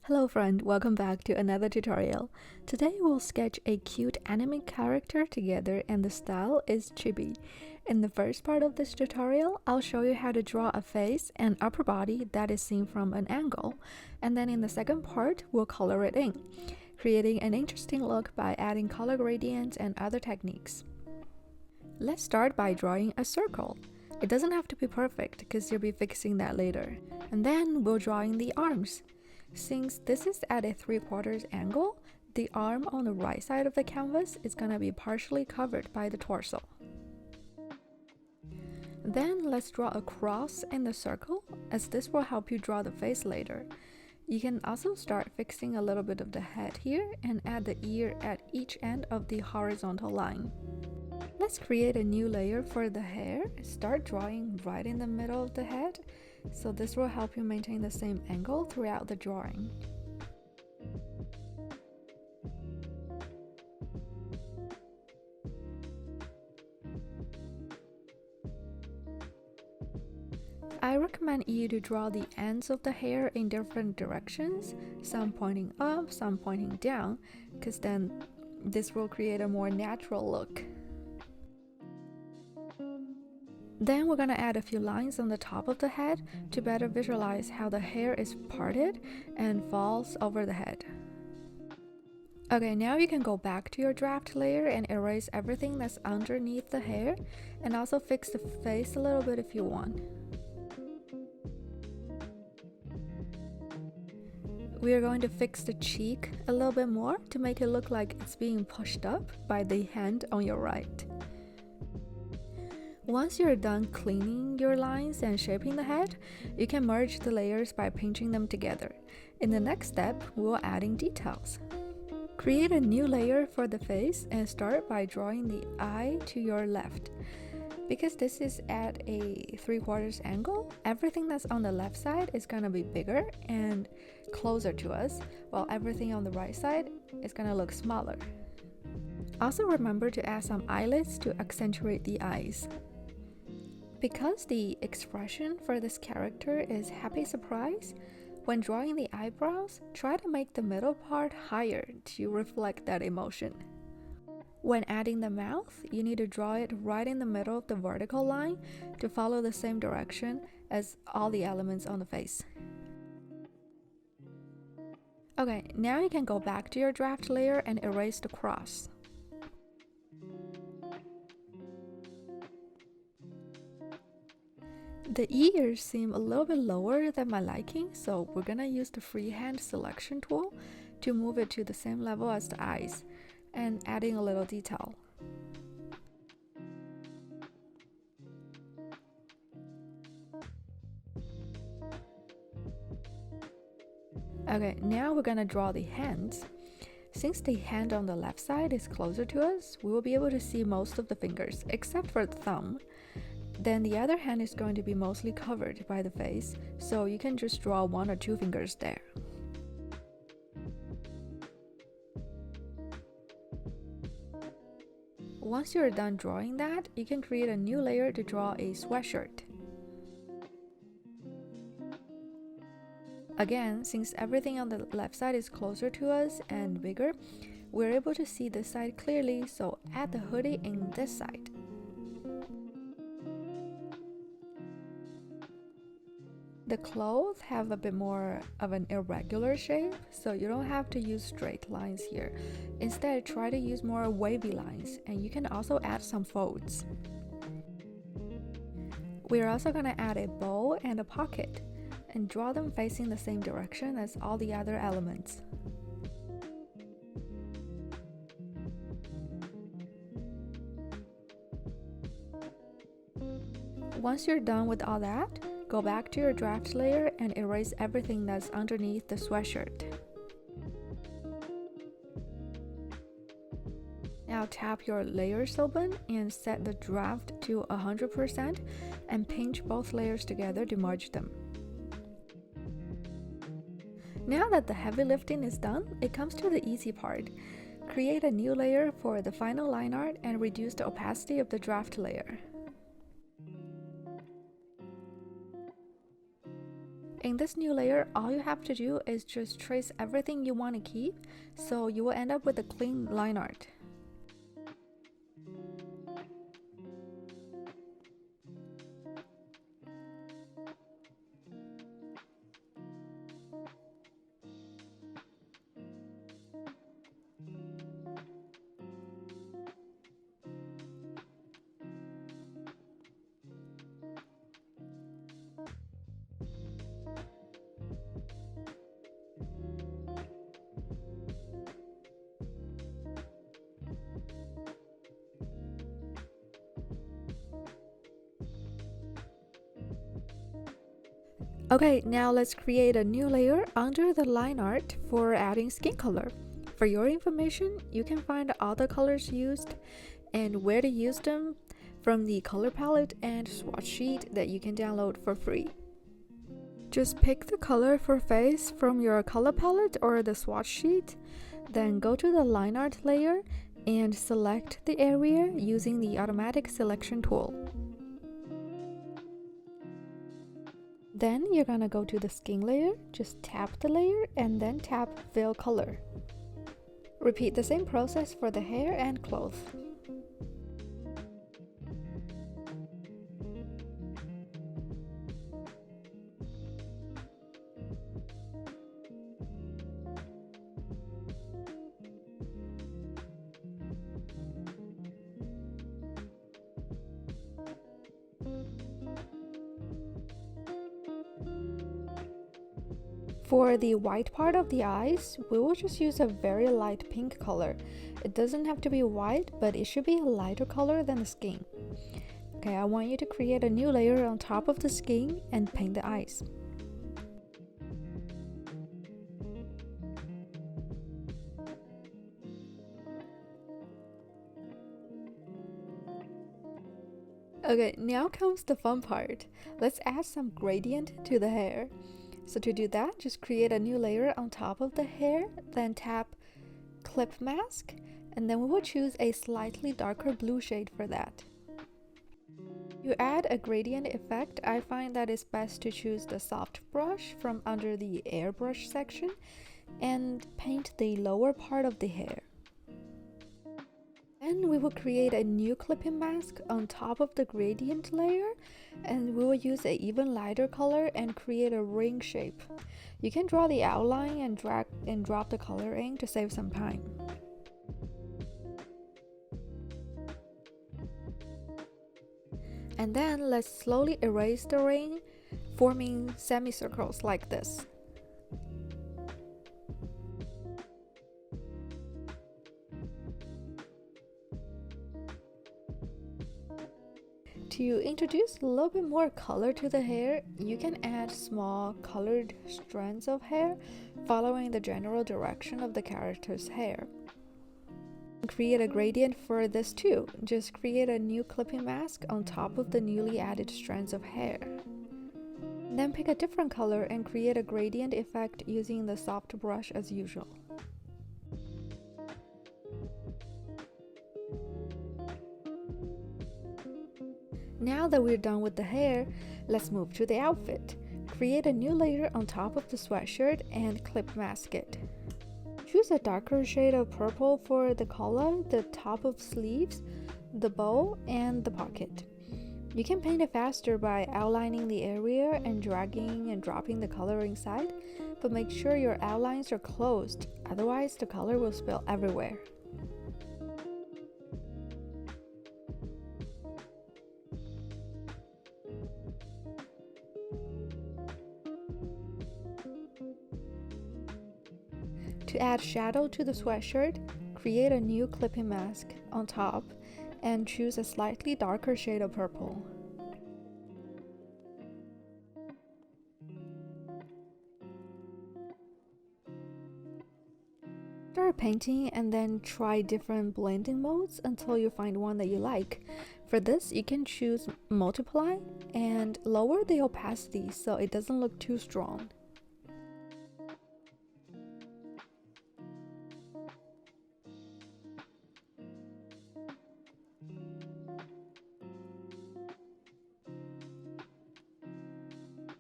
Hello friend, welcome back to another tutorial. Today we'll sketch a cute anime character together and the style is Chibi. In the first part of this tutorial, I'll show you how to draw a face and upper body that is seen from an angle. And then in the second part, we'll color it in, creating an interesting look by adding color gradients and other techniques. Let's start by drawing a circle. It doesn't have to be perfect because you'll be fixing that later. And then we'll draw in the arms. Since this is at a 3/4 angle, the arm on the right side of the canvas is gonna be partially covered by the torso. Then let's draw a cross in the circle, as this will help you draw the face later. You can also start fixing a little bit of the head here and add the ear at each end of the horizontal line. Let's create a new layer for the hair. Start drawing right in the middle of the head, so this will help you maintain the same angle throughout the drawing. I recommend you to draw the ends of the hair in different directions, some pointing up, some pointing down, because then this will create a more natural look. Then we're gonna add a few lines on the top of the head to better visualize how the hair is parted and falls over the head. Okay, now you can go back to your draft layer and erase everything that's underneath the hair, and also fix the face a little bit if you want. We are going to fix the cheek a little bit more to make it look like it's being pushed up by the hand on your right. Once you're done cleaning your lines and shaping the head, you can merge the layers by pinching them together. In the next step, we'll adding details. Create a new layer for the face and start by drawing the eye to your left. Because this is at a 3/4 angle, everything that's on the left side is gonna be bigger and closer to us, while everything on the right side is gonna look smaller. Also remember to add some eyelids to accentuate the eyes. Because the expression for this character is happy surprise, when drawing the eyebrows, try to make the middle part higher to reflect that emotion. When adding the mouth, you need to draw it right in the middle of the vertical line to follow the same direction as all the elements on the face. Okay, now you can go back to your draft layer and erase the cross. The ears seem a little bit lower than my liking, so we're gonna use the freehand selection tool to move it to the same level as the eyes, and adding a little detail. Okay, now we're gonna draw the hands. Since the hand on the left side is closer to us, we will be able to see most of the fingers, except for the thumb. Then the other hand is going to be mostly covered by the face, so you can just draw 1 or 2 fingers there. Once you're done drawing that, you can create a new layer to draw a sweatshirt. Again, since everything on the left side is closer to us and bigger, we're able to see this side clearly, so add the hoodie in this side. The clothes have a bit more of an irregular shape, so you don't have to use straight lines here. Instead, try to use more wavy lines, and you can also add some folds. We're also going to add a bow and a pocket, and draw them facing the same direction as all the other elements. Once you're done with all that, go back to your draft layer and erase everything that's underneath the sweatshirt. Now tap your layers open and set the draft to 100% and pinch both layers together to merge them. Now that the heavy lifting is done, it comes to the easy part. Create a new layer for the final line art and reduce the opacity of the draft layer. In this new layer, all you have to do is just trace everything you want to keep, so you will end up with a clean line art. Okay, now let's create a new layer under the line art for adding skin color. For your information, you can find all the colors used and where to use them from the color palette and swatch sheet that you can download for free. Just pick the color for face from your color palette or the swatch sheet, then go to the line art layer and select the area using the automatic selection tool. Then you're gonna go to the skin layer, just tap the layer and then tap fill color. Repeat the same process for the hair and clothes. For the white part of the eyes, we will just use a very light pink color. It doesn't have to be white, but it should be a lighter color than the skin. Okay, I want you to create a new layer on top of the skin and paint the eyes. Okay, now comes the fun part. Let's add some gradient to the hair. So to do that, just create a new layer on top of the hair, then tap Clip Mask, and then we will choose a slightly darker blue shade for that. To add a gradient effect, I find that it's best to choose the soft brush from under the airbrush section and paint the lower part of the hair. Then we will create a new clipping mask on top of the gradient layer, and we will use an even lighter color and create a ring shape. You can draw the outline and drag and drop the color in to save some time. And then let's slowly erase the ring, forming semicircles like this. To introduce a little bit more color to the hair, you can add small colored strands of hair following the general direction of the character's hair. Create a gradient for this too. Just create a new clipping mask on top of the newly added strands of hair. Then pick a different color and create a gradient effect using the soft brush as usual. Now that we're done with the hair, let's move to the outfit. Create a new layer on top of the sweatshirt and clip mask it. Choose a darker shade of purple for the collar, the top of sleeves, the bow, and the pocket. You can paint it faster by outlining the area and dragging and dropping the color inside, but make sure your outlines are closed, otherwise the color will spill everywhere. To add shadow to the sweatshirt, create a new clipping mask on top and choose a slightly darker shade of purple. Start painting and then try different blending modes until you find one that you like. For this, you can choose multiply and lower the opacity so it doesn't look too strong.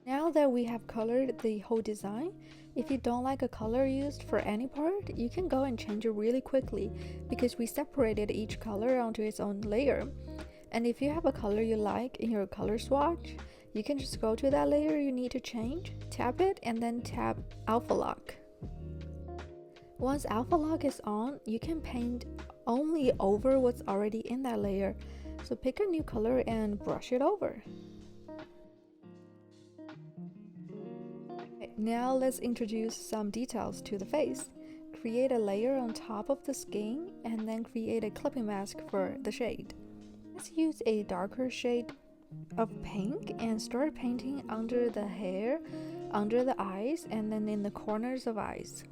Now that we have colored the whole design, if you don't like a color used for any part, you can go and change it really quickly because we separated each color onto its own layer. And if you have a color you like in your color swatch, you can just go to that layer you need to change, tap it, and then tap Alpha Lock. Once Alpha Lock is on, you can paint only over what's already in that layer. So pick a new color and brush it over. Now let's introduce some details to the face. Create a layer on top of the skin and then create a clipping mask for the shade. Let's use a darker shade of pink and start painting under the hair, under the eyes, and then in the corners of eyes.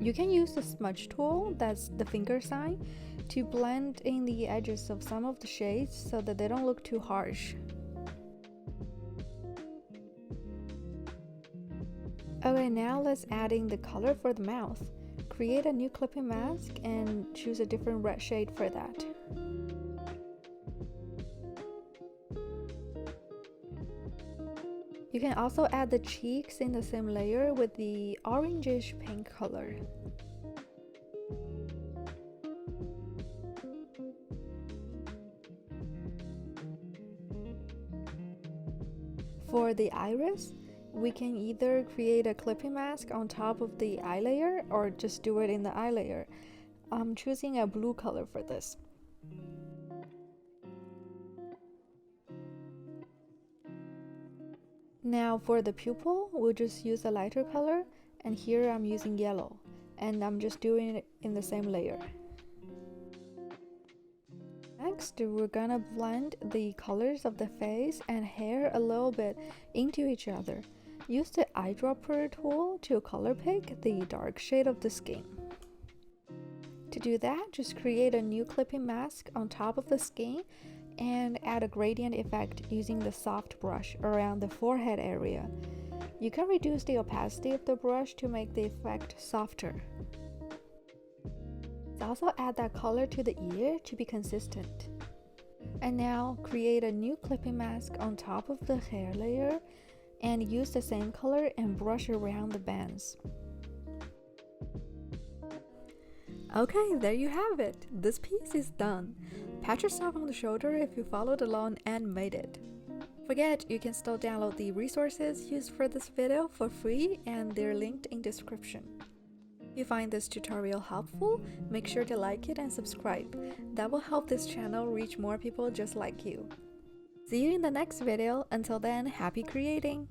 You can use the smudge tool, that's the finger sign, to blend in the edges of some of the shades so that they don't look too harsh. Okay, now let's add in the color for the mouth. Create a new clipping mask and choose a different red shade for that. You can also add the cheeks in the same layer with the orangish pink color. For the iris, we can either create a clipping mask on top of the eye layer or just do it in the eye layer. I'm choosing a blue color for this. Now for the pupil, we'll just use a lighter color, and here I'm using yellow, and I'm just doing it in the same layer. Next, we're gonna blend the colors of the face and hair a little bit into each other. Use the eyedropper tool to color pick the dark shade of the skin. To do that, just create a new clipping mask on top of the skin and add a gradient effect using the soft brush around the forehead area. You can reduce the opacity of the brush to make the effect softer. Also add that color to the ear to be consistent. And now create a new clipping mask on top of the hair layer and use the same color and brush around the bands. Okay, there you have it. This piece is done. Pat yourself on the shoulder if you followed along and made it. Forget, you can still download the resources used for this video for free and they're linked in description. If you find this tutorial helpful, make sure to like it and subscribe. That will help this channel reach more people just like you. See you in the next video. Until then, happy creating!